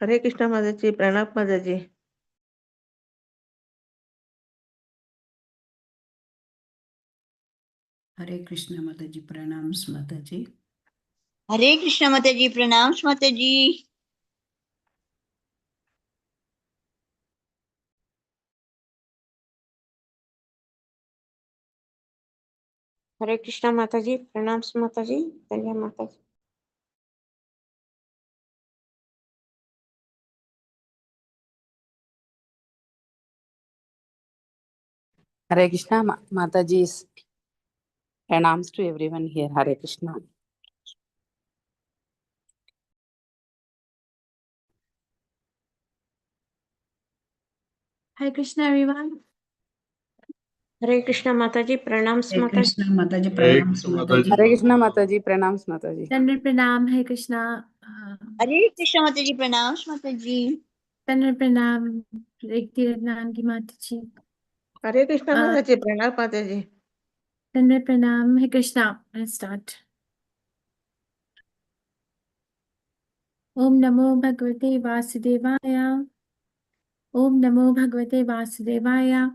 हरे कृष्णा माताजी, प्रणाम माताजी। हरे कृष्ण माताजी, प्रणाम माताजी। हरे कृष्ण माताजी, प्रणाम माताजी। हरे कृष्णा माताजी, प्रणाम माताजी। धन्यवाद माताजी। Hare Krishna, Mataji's pranams to everyone here. Hare Krishna. Hare Krishna, everyone. हरे कृष्णा माताजी, प्रणाम हरे माताजी। कृष्ण माताजी, प्रणाम माताजी। Hare Krishna, Mataji, pranams Mataji. Standard Pranam, Hare Krishna. हरे कृष्ण माताजी, प्रणाम माताजी। Standard Pranam, Rekti Ratnam की माताजी। हरे कृष्णा माताजी, प्रणाम माताजी। Standard Pranam, Hare Krishna. Let's start. Om Namo Bhagavate Vasudevaya. Om Namo Bhagavate Vasudevaya.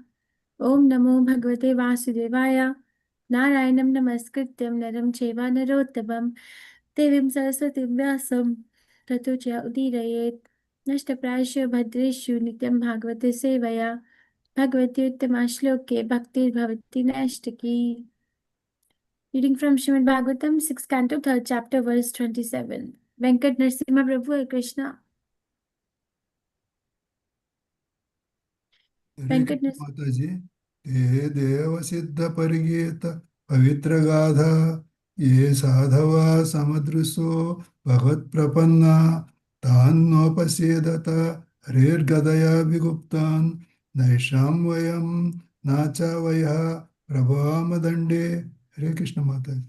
Om Namo Bhagavate Vasudevaya. Narayanam Namaskrityam Naram Cheva Narottamam Devim Saraswatim Vyasam Tato Jaya Udirayet Nashtaprasya Bhadreshu Nityam Bhagavate Sevaya Bhagavati Uttama Shloke Bhaktir Bhavati Nashtaki. Reading from Srimad Bhagavatam, 6th Canto, 3rd chapter, verse 27. Venkat Narasimha Prabhu, Hare Krishna. Venkat Narasimha माताजी, ते देव सिद्ध परिगीत पवित्र गाथा ये साधवा समदृशो भगवत प्रपन्ना तान्नोपसीदत हरेर्गदया विगुप्तान् नैषां वयं नाचा वयः प्रभामदण्डे। हरे कृष्ण माताजी।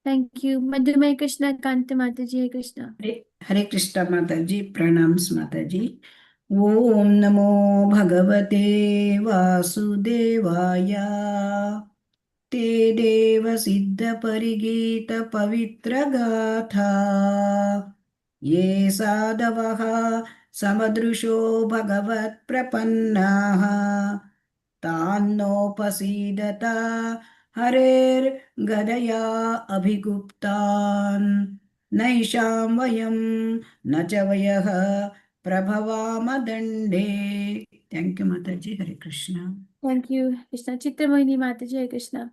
Thank you. Madhumay Krishna Kanta Mataji, Hare Krishna. हरे कृष्ण माताजी, प्रणाम माताजी। ओम नमो भगवते वासुदेवाय। ते देव सिद्ध परिगीत पवित्र गाथा ये साधवः समदृशो भगवत् प्रपन्नाः तान्नोपसीदता हरेर्गदया अभिगुप्तान् नैषां वयं न च वयः प्रभवामदण्डे। थैंक यू माताजी। हरे Krishna. Thank you, Krishna. Chitramohini Mataji, Hare Krishna.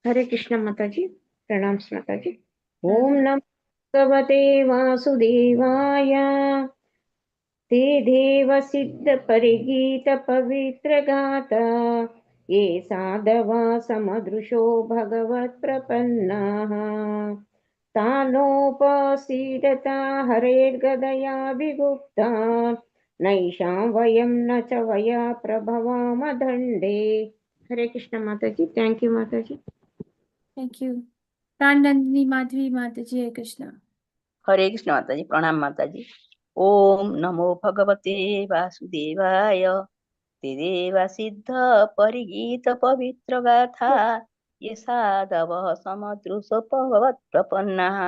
हरे कृष्णा माताजी, प्रणाम माताजी। ओम नमो भगवते वासुदेवाय। ते देव सिद्ध परिगीत पवित्र गाथा ये साधवा समदृशो भगवत् प्रपन्नाः तानोपसीदता हरेर्गदया विगुप्तान् नैषां वयं न च वया प्रभवाम दण्डे। हरे कृष्ण माताजी। थैंक यू माताजी। Thank you. Pranandini Madhvi Mataji, Hare Krishna. हरे कृष्ण माताजी, प्रणाम माताजी। ओम नमो भगवते वासुदेवाय। ते देव सिद्ध परिगीत पवित्र गाथा ये साधव समदृश भगवत् प्रपन्नाः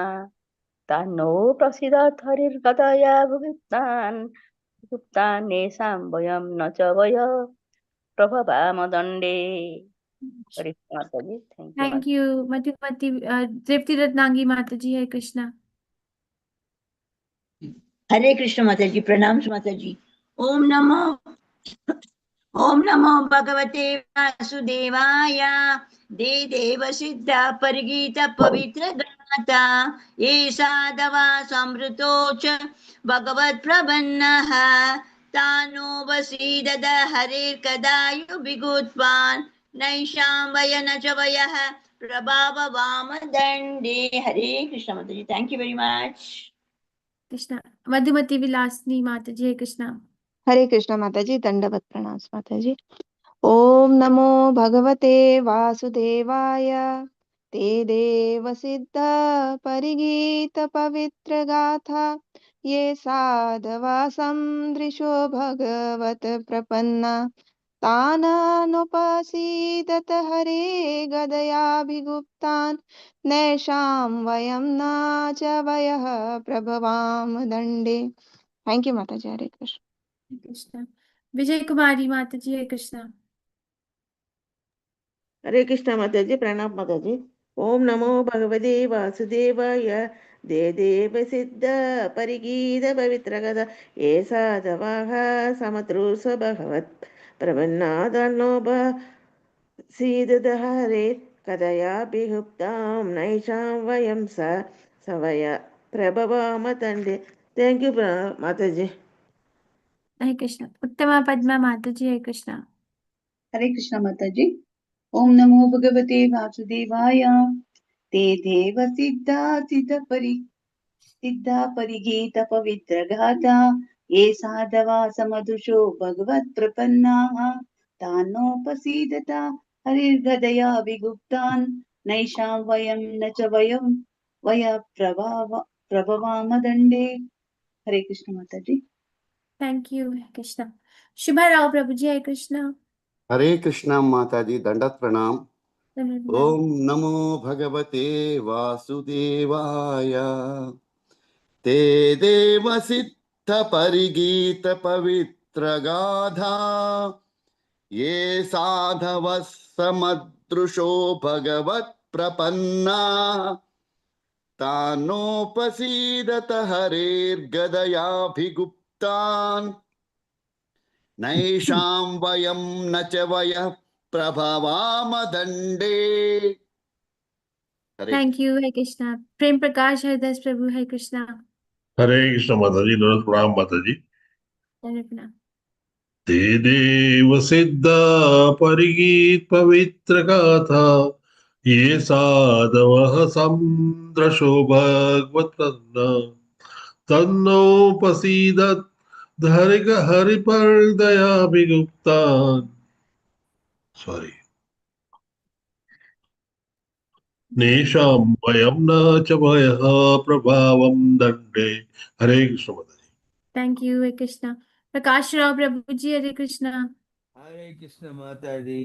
तान्नो प्रसीदत हरिर्गदया गुप्तान् येषां वयं न च वय प्रभवाम दण्डे। हरे कृष्ण माताजी, thank you Thank you. Madhumati Tripti Ratnangi Mataji, Hare Krishna. हरे कृष्ण माताजी, प्रणाम माताजी। ओम नमो भगवते वासुदेवाय। दे देव सिद्ध परिगीत पवित्र गाथा ये साधवा समृतो च भगवत् प्रपन्नः तानो वसीदद हरेर्कदायु विगुत्वान् नैषां वयन च वयः प्रभाववाम दण्डे। हरे कृष्ण माताजी, thank you very much. Krishna. Madhumati Vilasni Mataji, Hare Krishna. हरे कृष्ण माताजी, दंडवत प्रणाम माताजी। ओम नमो भगवते वासुदेवाय। ते देव सिद्ध परिगीत पवित्र गाथा ये साधवा समदृशो भगवत प्रपन्ना ताननुपसीदत हरे गदयाभिगुप्तान् नैषां वयं न च वयः प्रभवाम दण्डे। थैंक यू माता जी। हरे कृष्ण। हरे कृष्णा। विजय कुमारी माता जी, हरे कृष्णा। हरे कृष्ण माता जी, प्रणाम माता जी। ओम नमो भगवते वासुदेवाय। दे देव सिद्ध परिगीत पवित्र गदा ये साधवाः समतृष भगवत् प्रपन्नादनो सीदद हरे कदयाभिगुप्तां नैषां वयं सवय प्रभवाम तण्डे। थैंक यू माता जी। हरे कृष्णा। उत्तमा पद्मा माता जी, हरे कृष्णा। हरे कृष्ण माताजी। ओम नमो भगवते वासुदेवाय। ते देव सिद्धा परिगीत पवित्र गाथा ये साधवा समदुषो भगवत् प्रपन्नाः तानोपसीदता हरिर्गदया विगुप्तान् नैषां वयं न च वय प्रभवाम दण्डे। हरे कृष्ण माताजी। थैंक यू, हरे कृष्णा। शुभा राव प्रभु जी, हरे कृष्णा। हरे कृष्णा माताजी, दंडवत प्रणाम। धन्यवाद। ओम नमो भगवते वासुदेवाय। ते देव सिद्ध परिगीत पवित्र गाधा ये साधव समदृशो भगवत् प्रपन्ना तानोपसीदत हरेर्गदयाभिगुप्तान् नैषां वयं न च वयः प्रभवाम दण्डे। हरे थैंक यू, हरे कृष्णा। प्रेम प्रकाश हरदास प्रभु, हरे कृष्णा। हरे कृष्ण माताजी, नमः प्रणाम माताजी। धन्यवाद। ते देव सिद्ध परिगीत पवित्र गाथा ये साधवः सन्दृशो भगवत्प्रपन्ना तन्नोपसीदत् हरिपर्दयाभिगुप्तान् सॉरी नेषां वयं न च वयः प्रभावं दण्डे। हरे कृष्ण माताजी। थैंक यू, हरे कृष्णा। प्रकाश राव प्रभु जी, हरे कृष्णा। हरे कृष्ण माता दी।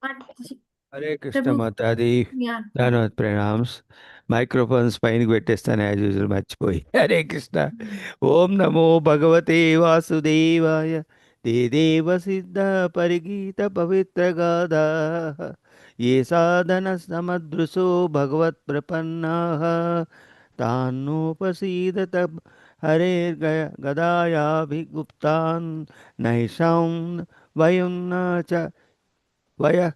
माता जी, हरे कृष्ण प्रभु माता दी। या ధన్యవాद ప్రణామ్స్. మైక్రోఫోన్స్ పైనకి పెట్టేస్తాను యాజ్ యూజువల్ మర్చిపోయి. హరే కృష్ణ. ఓం నమో భగవతే వాసుదేవాయ. ते देव सिद्ध परिगीत पवित्र गाधा ये साधन समदृशो भगवत् प्रपन्नाः तान्नोपसीदत हरे गदायाभिगुप्तान् नैषां वयं न च वयः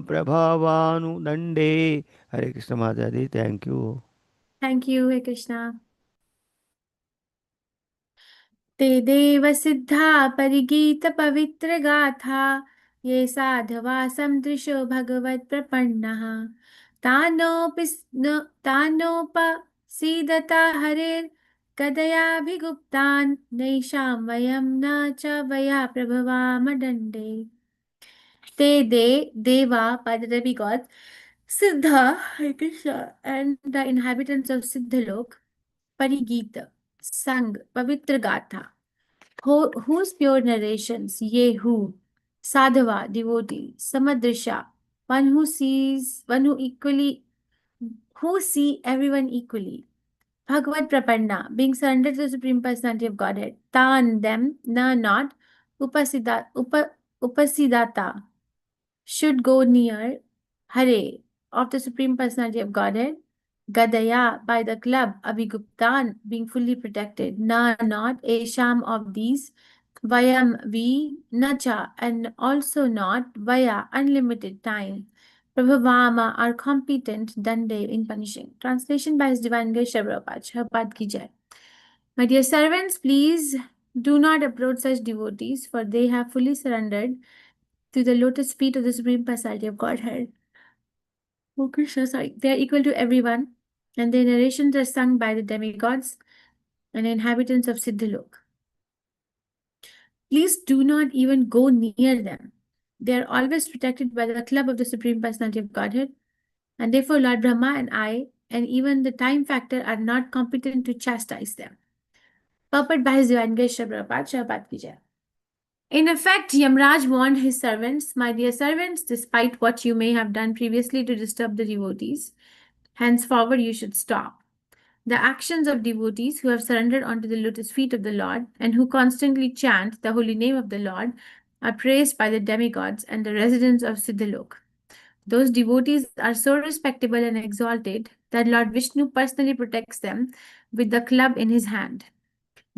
प्रभावानुदण्डे. हरे कृष्ण माता दी, थैंक यू. थैंक यू, हरे कृष्णा। ते देव सिद्धा परिगीत पवित्र गाथा ये साधवा सदृशो भगवत् प्रपन्नः तानोपसीदता हरेर् कदयाभिगुप्तान् नैषां वयं न च वया प्रभवाम दण्डे। ते deva by the demigods Siddha, Hare Krishna, and the inhabitants of Siddhalok, Parigita, sung Pavitra Gatha, whose pure narrations, ye who, Sadhava, devotee, Samadrisha, one who equally, who see everyone equally, Bhagavad Prapanna, being surrendered to the Supreme Personality of Godhead, Tan, them, na, not, Upasidata, should go near Hare of the Supreme Personality of Godhead, Gadaya by the club, Abhiguptan being fully protected, Na not, Esham of these, Vayam we, Nacha and also not, Vaya unlimited time. Prabhavama are competent Dande in punishing. Translation by His Divine Grace Prabhupada ki jai. My dear servants, please do not approach such devotees, for they have fully surrendered to the lotus feet of the Supreme Personality of Godhead. Oh Krishna, sorry. They are equal to everyone, and their narrations are sung by the demigods and inhabitants of Siddhalok. Please do not even go near them. They are always protected by the club of the Supreme Personality of Godhead, and therefore Lord Brahma and I, and even the time factor, are not competent to chastise them. Purport by His Divine Grace Prabhupada ki jai. In effect, Yamraj warned his servants, "My dear servants, despite what you may have done previously to disturb the devotees, henceforward you should stop. The actions of devotees who have surrendered onto the lotus feet of the Lord and who constantly chant the holy name of the Lord are praised by the demigods and the residents of Siddhalok. Those devotees are so respectable and exalted that Lord Vishnu personally protects them with the club in his hand.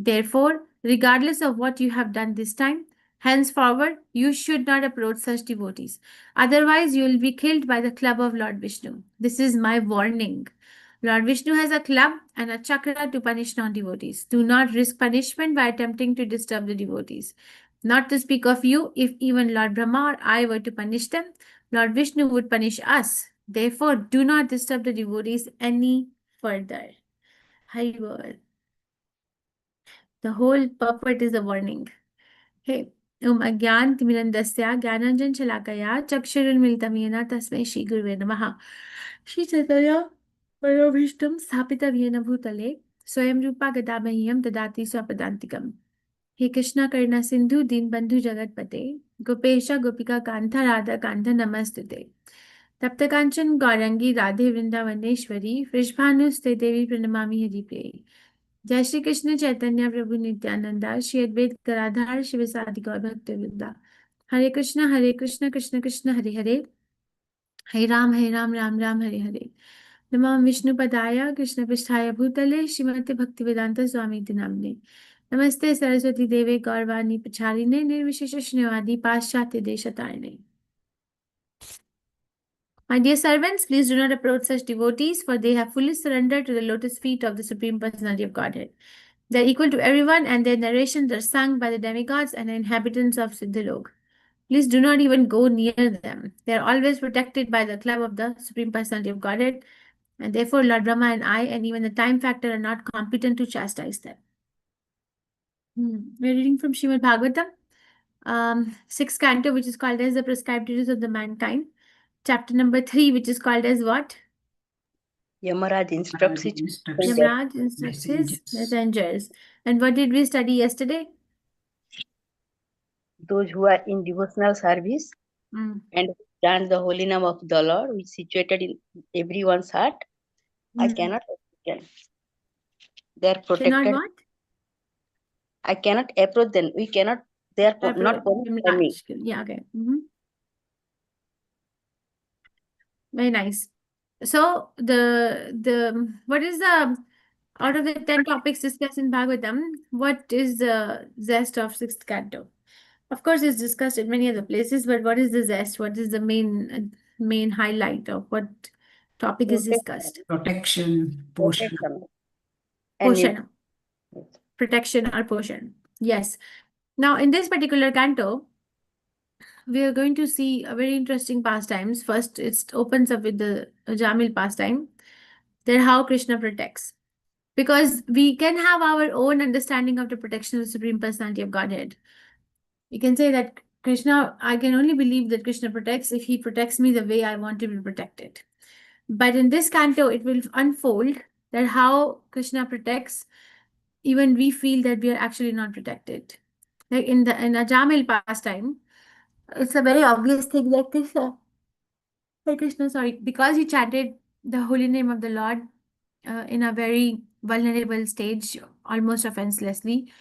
Therefore, regardless of what you have done this time, henceforward you should not approach such devotees. Otherwise, you will be killed by the club of Lord Vishnu. This is my warning. Lord Vishnu has a club and a chakra to punish non-devotees. Do not risk punishment by attempting to disturb the devotees. Not to speak of you, if even Lord Brahma or I were to punish them, Lord Vishnu would punish us. Therefore, do not disturb the devotees any further." Haribol. The whole purport is a warning. Hey, Agyan Timirandasya Gyananjan Shalakaya Chakshurunmilitam Yena Tasmai Shri Guruve Namaha. Shri Chaitanya Paravishtam Sthapita Vyena Bhutale Swayam Rupa Gadabahiyam Dadati Swapadantikam. He Krishna Karna Sindhu Din Bandhu Jagatpate Gopesha Gopika Kantha Radha Kantha Namastute. Tapta Kanchan Gaurangi Radhe Vrindavaneshwari Vrishbhanuste Devi Pranamami Haripriye. जय श्री कृष्ण चैतन्य प्रभु नित्यानंदा श्री अद्वैत गदाधर शिव सादि गौर भक्तवृंदा हरे कृष्ण कृष्ण कृष्ण हरे हरे हरे राम राम हरे हरे नमः विष्णुपदाय कृष्ण पृष्ठाय भूतले श्रीमते भक्तिवेदांत स्वामी नामने नमस्ते सरस्वती देवे गौरवाणी प्रचारिणे निर्विशेष शून्यवादी पाश्चात्य देशतारिणे. My dear servants, please do not approach such devotees, for they have fully surrendered to the lotus feet of the Supreme Personality of Godhead. They are equal to everyone, and their narrations are sung by the demigods and the inhabitants of Siddhalok. Please do not even go near them. They are always protected by the club of the Supreme Personality of Godhead, and therefore Lord Brahma and I, and even the time factor, are not competent to chastise them. We're reading from Srimad Bhagavatam, 6th canto, which is called as the Prescribed Duties of the Mankind. Chapter number 3, which is called as what? Yamaraj instructs his Yamaraj instructs his messengers. And what did we study yesterday? those who are in devotional service and chant the holy name of the Lord, which is situated in everyone's heart. I cannot approach them. They are protected. Cannot what? I cannot approach them. We cannot. They are not permitted by me. Yeah, okay. Very nice. So the what is the out of the 10 topics discussed in Bhagavatam, what is the zest of 6th canto? Of course, it's discussed in many other places, but what is the zest? What is the main highlight of what topic is discussed? Protection, portion. Portion. Protection or portion. Yes. Now, in this particular canto, we are going to see a very interesting pastimes. First, it opens up with the Jamil pastime. Then how Krishna protects. Because we can have our own understanding of the protection of the Supreme Personality of Godhead. You can say that Krishna, I can only believe that Krishna protects if he protects me the way I want to be protected. But in this canto, it will unfold that how Krishna protects, even we feel that we are actually not protected. Like in a Jamil pastime, it's a very obvious thing that Krishna, because he chanted the holy name of the Lord in a very vulnerable stage, almost offenselessly.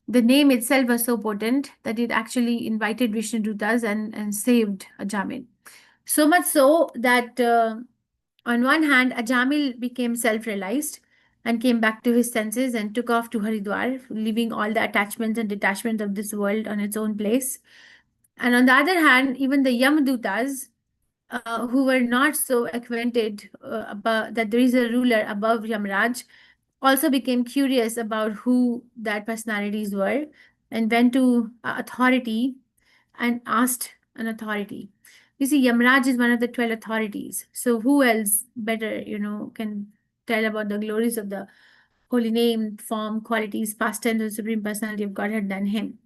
The name itself was so potent that it actually invited Vishnu Dutas and saved Ajamil. So much so that on one hand, Ajamil became self-realized and came back to his senses and took off to Haridwar, leaving all the attachments and detachment of this world on its own place. And on the other hand, even the Yamadutas, who were not so acquainted about that there is a ruler above Yamraj, also became curious about who that personalities were and went to authority and asked an authority. You see, Yamraj is one of the 12 authorities. So who else better, can tell about the glories of the holy name, form, qualities, past tense of the Supreme Personality of Godhead than him?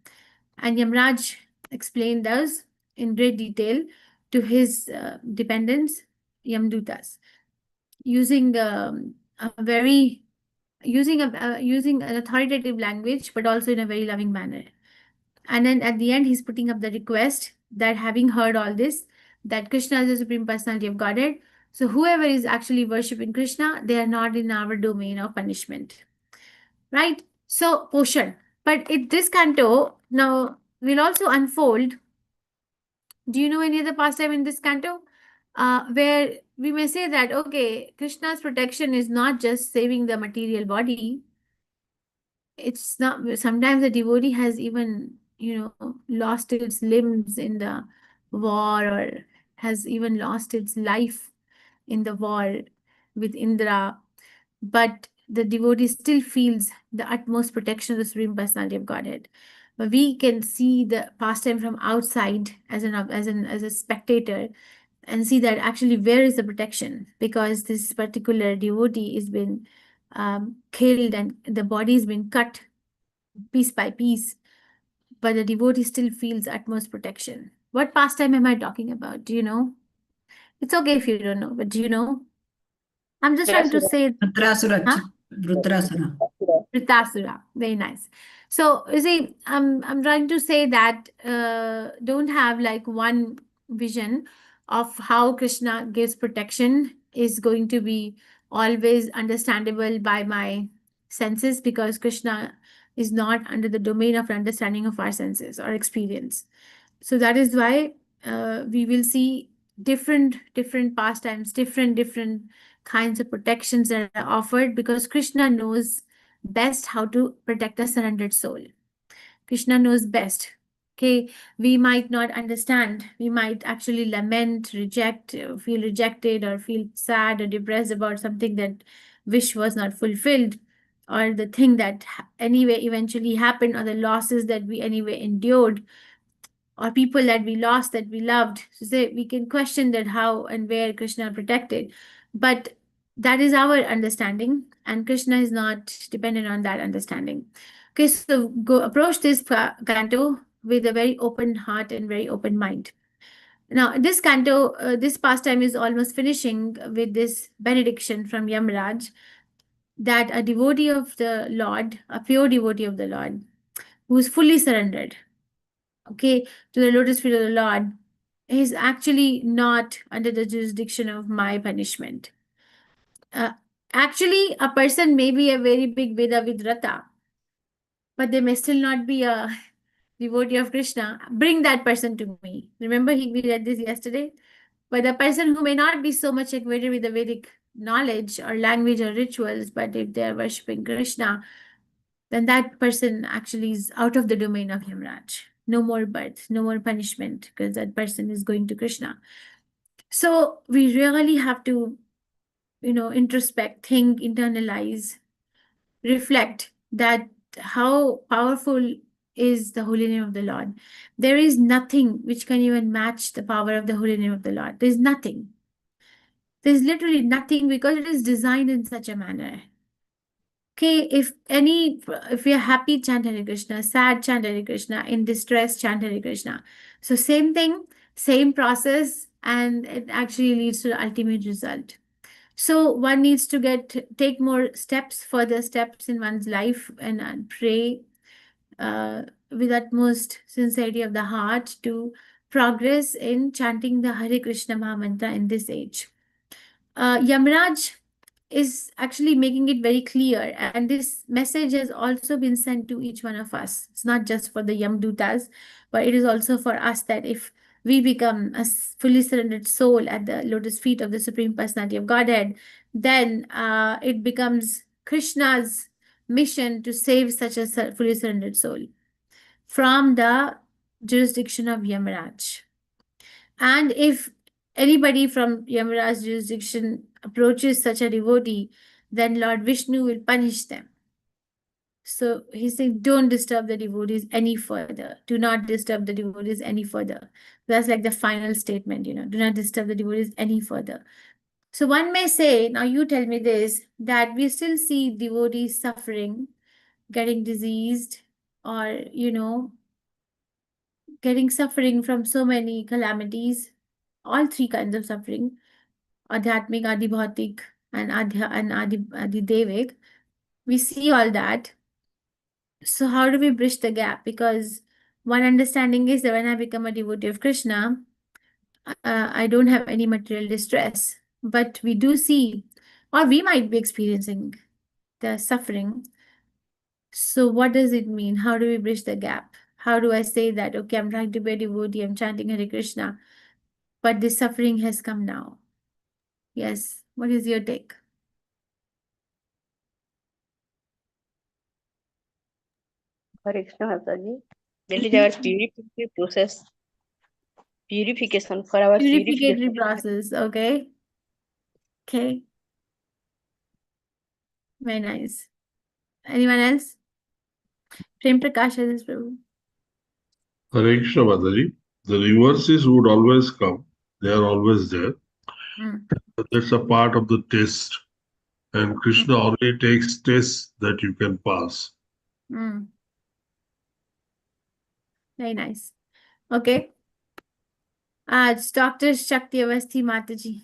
And Yamraj explained those in great detail to his dependents, Yamdutas, using using an authoritative language, but also in a very loving manner. And then at the end, he's putting up the request that having heard all this, that Krishna is the Supreme Personality of Godhead. So whoever is actually worshipping Krishna, they are not in our domain of punishment. Right? So, portion. But this canto, now will also unfold. Do you know any other pastime in this canto? Where we may say that, okay, Krishna's protection is not just saving the material body. It's not, sometimes the devotee has even, lost its limbs in the war, or has even lost its life in the war with Indra. But the devotee still feels the utmost protection of the Supreme Personality of Godhead. But we can see the pastime from outside as a spectator, and see that actually where is the protection, because this particular devotee is been killed and the body has been cut piece by piece, but the devotee still feels utmost protection. What pastime am I talking about? Do you know? It's okay if you don't know, but do you know? I'm just trying to say. Huh? Vrutrasura. Vritasura. Very nice. So you see, I'm trying to say that don't have like one vision of how Krishna gives protection is going to be always understandable by my senses, because Krishna is not under the domain of understanding of our senses or experience. So that is why we will see different pastimes, different kinds of protections that are offered, because Krishna knows best how to protect a surrendered soul. Krishna knows best. Okay, we might not understand. We might actually lament, reject, feel rejected, or feel sad or depressed about something that wish was not fulfilled, or the thing that anyway eventually happened, or the losses that we anyway endured, or people that we lost that we loved. So we can question that how and where Krishna protected, but that is our understanding, and Krishna is not dependent on that understanding. Okay, so go approach this canto with a very open heart and very open mind. Now, this canto, this pastime is almost finishing with this benediction from Yamraj, that a devotee of the Lord, a pure devotee of the Lord, who is fully surrendered, okay, to the lotus feet of the Lord, is actually not under the jurisdiction of my punishment. Actually, a person may be a very big Veda Vidrata, but they may still not be a devotee of Krishna. Bring that person to me. Remember, we read this yesterday. But the person who may not be so much acquainted with the Vedic knowledge or language or rituals, but if they are worshipping Krishna, then that person actually is out of the domain of Yamraj. No more birth, no more punishment, because that person is going to Krishna. So we really have to, introspect, think, internalize, reflect that how powerful is the holy name of the Lord. There is nothing which can even match the power of the holy name of the Lord. There's nothing. There's literally nothing, because it is designed in such a manner. Okay, if we are happy, chant Hare Krishna, sad, chant Hare Krishna, in distress, chant Hare Krishna. So same thing, same process, and it actually leads to the ultimate result. So one needs to take more steps, further steps in one's life, and pray with utmost sincerity of the heart to progress in chanting the Hare Krishna Mahamantra in this age. Yamraj is actually making it very clear, and this message has also been sent to each one of us. It's not just for the Yamdutas, but it is also for us, that if we become a fully surrendered soul at the lotus feet of the Supreme Personality of Godhead, then it becomes Krishna's mission to save such a fully surrendered soul from the jurisdiction of Yamraj. And if anybody from Yamaraj's jurisdiction approaches such a devotee, then Lord Vishnu will punish them. So he's saying, don't disturb the devotees any further. Do not disturb the devotees any further. That's like the final statement, do not disturb the devotees any further. So one may say, now you tell me this, that we still see devotees suffering, getting diseased, or, getting suffering from so many calamities, all three kinds of suffering, Adhyatmik, Adibhautik, and Adidevik. We see all that. So how do we bridge the gap? Because One understanding is that when I become a devotee of Krishna, I don't have any material distress. But we do see, or we might be experiencing the suffering. So what does it mean? How do we bridge the gap? How do I say that, okay, I'm trying to be a devotee, I'm chanting Hare Krishna, but this suffering has come now? Yes. What is your take? Hare Krishna Mataji. There is our purification process. Purification for our Purificatory purification. process. Okay. Okay. Very nice. Anyone else? Prem Prakash has Prabhu. Hare Krishna Mataji. The reverses would always come. They are always there. That's a part of the test. And Krishna only takes tests that you can pass. Very nice. Okay. It's Dr. Shakti Avasthi Mataji.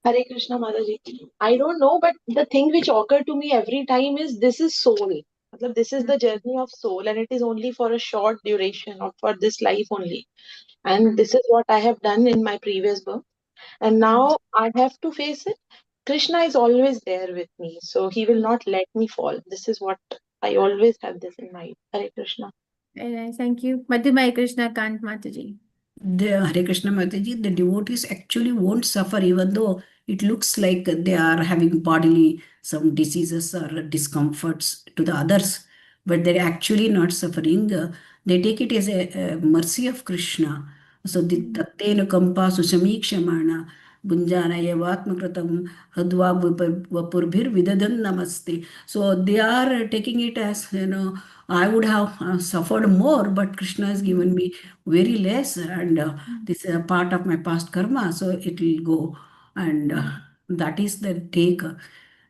Hare Krishna Mataji. I don't know, but the thing which occurred to me every time is this is soul. Matlab, this is the journey of soul, and it is only for a short duration or for this life only. And this is what I have done in my previous birth. And now I have to face it. Krishna is always there with me, so he will not let me fall. This is what I always have this in mind. Hare Krishna. Very nice. Thank you. Madhumai Krishna Kant Mataji. The Hare Krishna Mataji, the devotees actually won't suffer even though it looks like they are having bodily some diseases or discomforts to the others, but they're actually not suffering. They take it as a mercy of Krishna. So the tattena kampa susamikshamaana bunjana yavatmakritam hadva vapurbhir vidadan namaste. So they are taking it as, I would have suffered more, but Krishna has given me very less, and this is a part of my past karma, so it will go. And that is the take,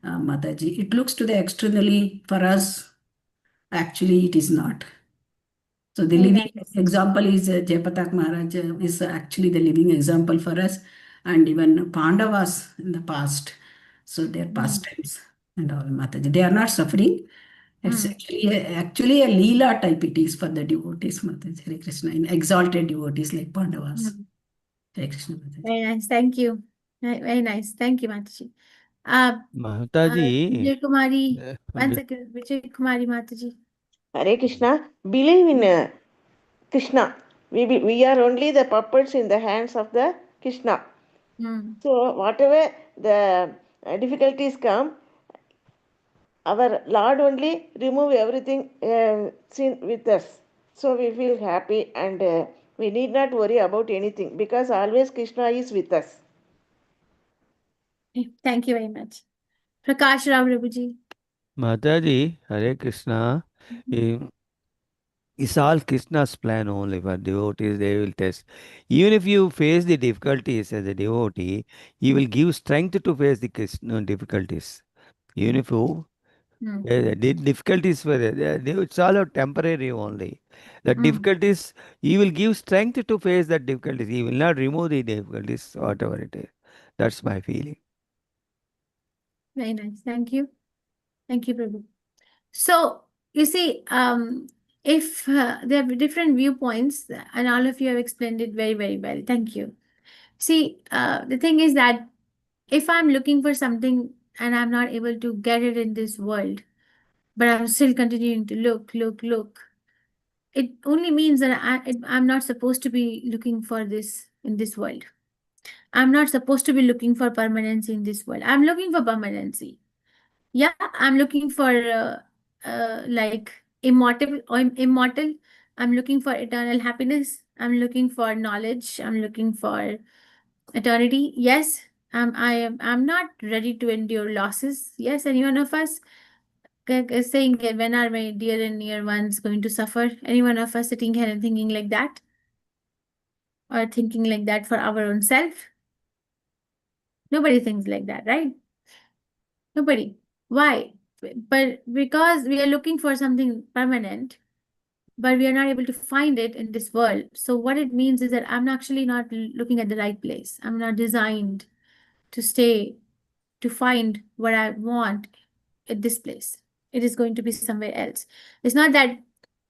Mataji. It looks to the externally for us, actually it is not. So the living example is Jayapatak Maharaj is actually the living example for us, and even Pandavas in the past. So their pastimes and all, Mataji. They are not suffering. It's actually a Leela type it is for the devotees, Mataji. Hare Krishna, in exalted devotees like Pandavas. Hare Krishna, Mataji. Very nice. Thank you. Very nice. Thank you, Mataji. Mataji. Vijay Kumari. One second. Vijay Kumari Mataji. Hare Krishna. Believe in Krishna. We are only the puppets in the hands of the Krishna. So whatever the difficulties come, our Lord only remove everything sin with us. So we feel happy, and we need not worry about anything because always Krishna is with us. Thank you very much. Prakash Rao Prabhuji. Mataji, Hare Krishna. It's all Krishna's plan only for devotees. They will test. Even if you face the difficulties as a devotee, he will give strength to face the Krishna difficulties. Even if you the difficulties were there, it's all a temporary only. The difficulties, he will give strength to face that difficulties. He will not remove the difficulties, whatever it is. That's my feeling. Very nice. Thank you. Thank you, Prabhu. So, you see, if there are different viewpoints, and all of you have explained it very, very well. Thank you. See, the thing is that if I'm looking for something and I'm not able to get it in this world, but I'm still continuing to look, it only means that I'm not supposed to be looking for this in this world. I'm not supposed to be looking for permanency in this world. I'm looking for permanency. Yeah, I'm looking for like immortal. I'm looking for eternal happiness. I'm looking for knowledge. I'm looking for eternity. Yes, I'm not ready to endure losses. Yes, any one of us saying when are my dear and near ones going to suffer? Any one of us sitting here and thinking like that? Or thinking like that for our own self? Nobody thinks like that, right? Nobody. Why? But because we are looking for something permanent, but we are not able to find it in this world. So what it means is that I'm actually not looking at the right place. I'm not designed to stay, to find what I want at this place. It is going to be somewhere else. It's not that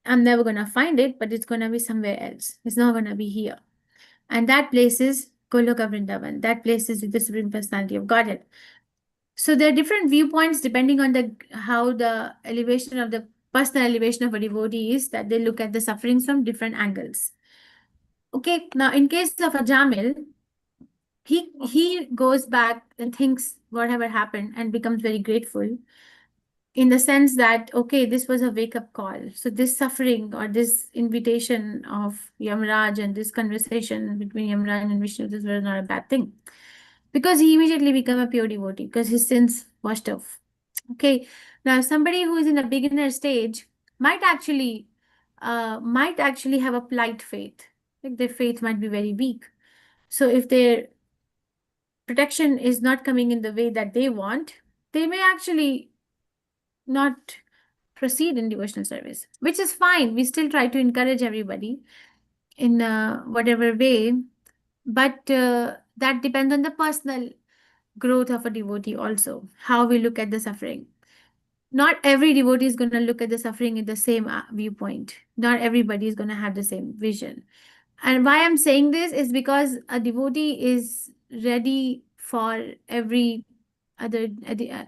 I'm never going to find it, but it's going to be somewhere else. It's not going to be here. And that place is Goloka Vrindavan. That place is with the Supreme Personality of Godhead. So there are different viewpoints depending on how the elevation of the personal elevation of a devotee is, that they look at the sufferings from different angles. Okay, now in case of a Jamil, he goes back and thinks whatever happened and becomes very grateful, in the sense that, okay, this was a wake-up call. So this suffering or this invitation of Yamraj and this conversation between Yamraj and Vishnu, this was not a bad thing. Because he immediately became a pure devotee, because his sins washed off. Okay, now somebody who is in a beginner stage might actually have a plight faith. Like their faith might be very weak. So if their protection is not coming in the way that they want, they may actually not proceed in devotional service, which is fine. We still try to encourage everybody in whatever way, but that depends on the personal growth of a devotee also, how we look at the suffering. Not every devotee is going to look at the suffering in the same viewpoint. Not everybody is going to have the same vision. And why I'm saying this is because a devotee is ready for every other,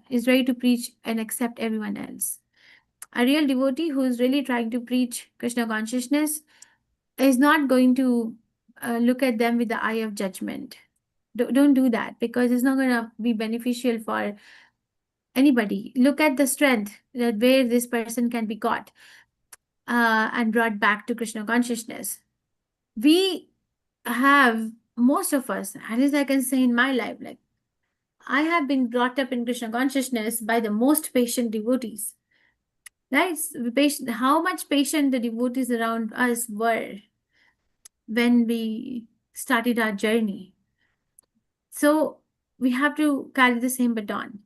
is ready to preach and accept everyone else. A real devotee who is really trying to preach Krishna consciousness is not going to look at them with the eye of judgment. Don't do that, because it's not going to be beneficial for anybody. Look at the strength that where this person can be caught and brought back to Krishna consciousness. We have, most of us, at least I can say in my life, like I have been brought up in Krishna consciousness by the most patient devotees. Right? How much patient the devotees around us were when we started our journey. So we have to carry the same baton.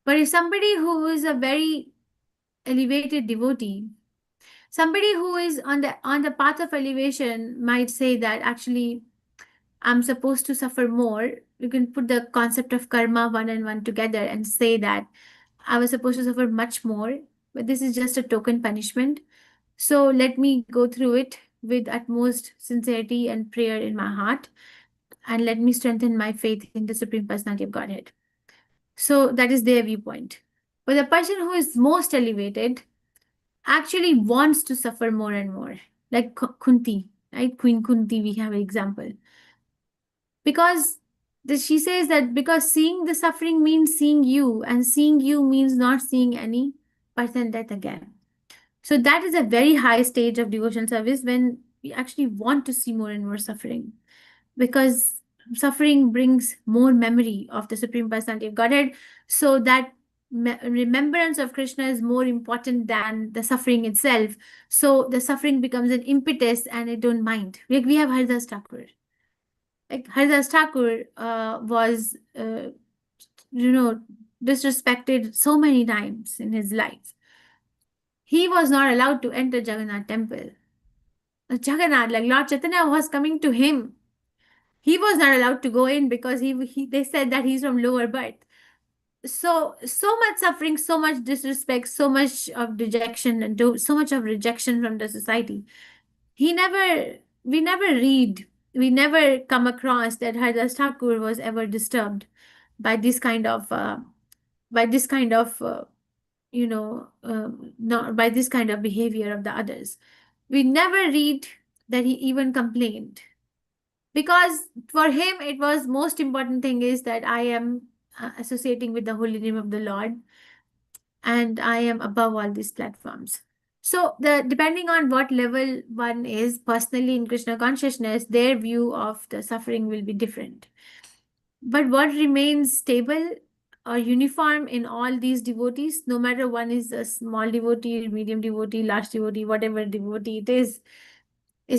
But if somebody who is a very elevated devotee, somebody who is on the path of elevation might say that actually I'm supposed to suffer more. You can put the concept of karma one and one together and say that I was supposed to suffer much more, but this is just a token punishment. So let me go through it with utmost sincerity and prayer in my heart, and let me strengthen my faith in the Supreme Personality of Godhead. So that is their viewpoint. But the person who is most elevated actually wants to suffer more and more, like Kunti, right? Queen Kunti, we have an example. Because she says that because seeing the suffering means seeing you, and seeing you means not seeing any birth and death again. So that is a very high stage of devotion service, when we actually want to see more and more suffering, because suffering brings more memory of the Supreme Personality of Godhead. So that remembrance of Krishna is more important than the suffering itself. So the suffering becomes an impetus, and I don't mind. We have Haridas Thakur. Like Haridas Thakur was, disrespected so many times in his life. He was not allowed to enter Jagannath temple. Jagannath, like Lord Chaitanya was coming to him. He was not allowed to go in because they said that he's from lower birth. So much suffering, so much disrespect, so much of dejection, and so much of rejection from the society. We never come across that Haridas Thakur was ever disturbed by this kind of not by this kind of behavior of the others. We never read that he even complained, because for him it was most important thing is that I am associating with the holy name of the Lord, and I am above all these platforms. So depending on what level one is personally in Krishna consciousness, their view of the suffering will be different. But what remains stable or uniform in all these devotees, no matter one is a small devotee, medium devotee, large devotee, whatever devotee it is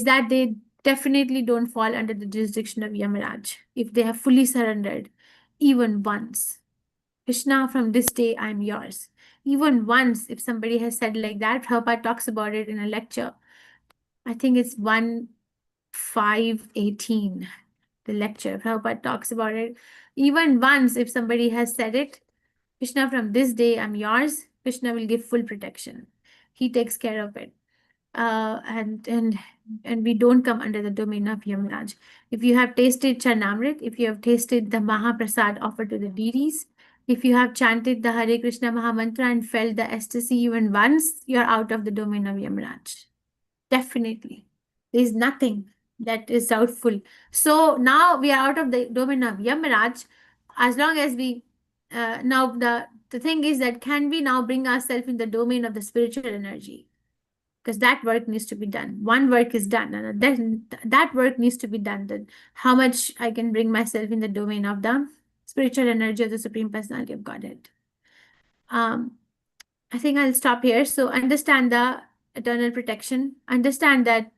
that they definitely don't fall under the jurisdiction of Yamaraj if they have fully surrendered even once. Krishna, from this day, I'm yours. Even once, if somebody has said like that, Prabhupada talks about it in a lecture. I think it's 1.5.18, the lecture. Prabhupada talks about it. Even once, if somebody has said it, Krishna, from this day, I'm yours, Krishna will give full protection. He takes care of it. and we don't come under the domain of Yamaraj. If you have tasted Charnamrit, if you have tasted the Mahaprasad offered to the deities, if you have chanted the Hare Krishna Mahamantra and felt the ecstasy even once, you're out of the domain of Yamaraj. Definitely. There is nothing that is doubtful. So now we are out of the domain of Yamaraj. As long as we, now the thing is that can we now bring ourselves in the domain of the spiritual energy? Because that work needs to be done. One work is done, and then that work needs to be done. Then how much I can bring myself in the domain of the spiritual energy of the Supreme Personality of Godhead. I think I'll stop here. So understand the eternal protection. Understand that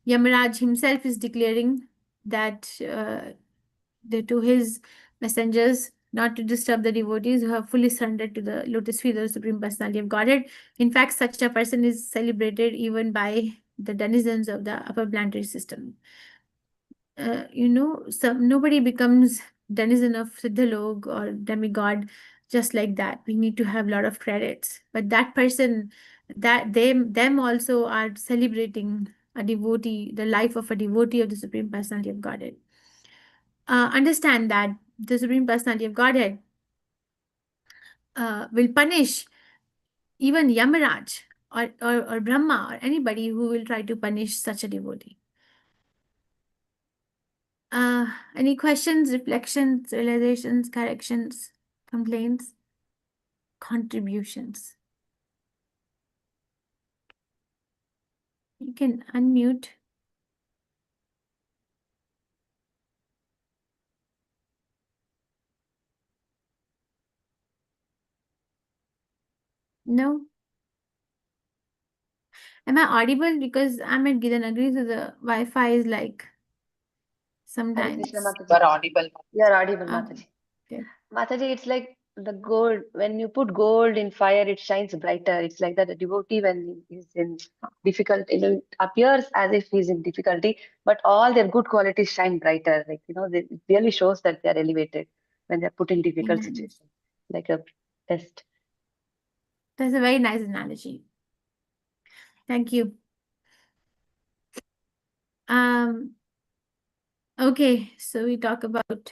Yamaraj himself is declaring that to his messengers not to disturb the devotees who have fully surrendered to the lotus feet of the Supreme Personality of Godhead. In fact, such a person is celebrated even by the denizens of the upper planetary system. Nobody becomes denizen of Siddhalok or demigod just like that. We need to have a lot of credits. But that person, them also are celebrating a devotee, the life of a devotee of the Supreme Personality of Godhead. Understand that the Supreme Personality of Godhead will punish even Yamaraj or Brahma or anybody who will try to punish such a devotee. Any questions, reflections, realizations, corrections, complaints, contributions? You can unmute. No? Am I audible? Because I'm at Gidanagri, so the Wi-Fi is like sometimes. Krishna Mataji. You are audible. You are audible, Mataji. Okay. Mataji, it's like the gold. When you put gold in fire, it shines brighter. It's like that. The devotee, when he's in difficulty, it appears as if he's in difficulty, but all their good qualities shine brighter. Like, it really shows that they are elevated when they're put in difficult situations, like a test. That's a very nice analogy. Thank you. Okay, so we talk about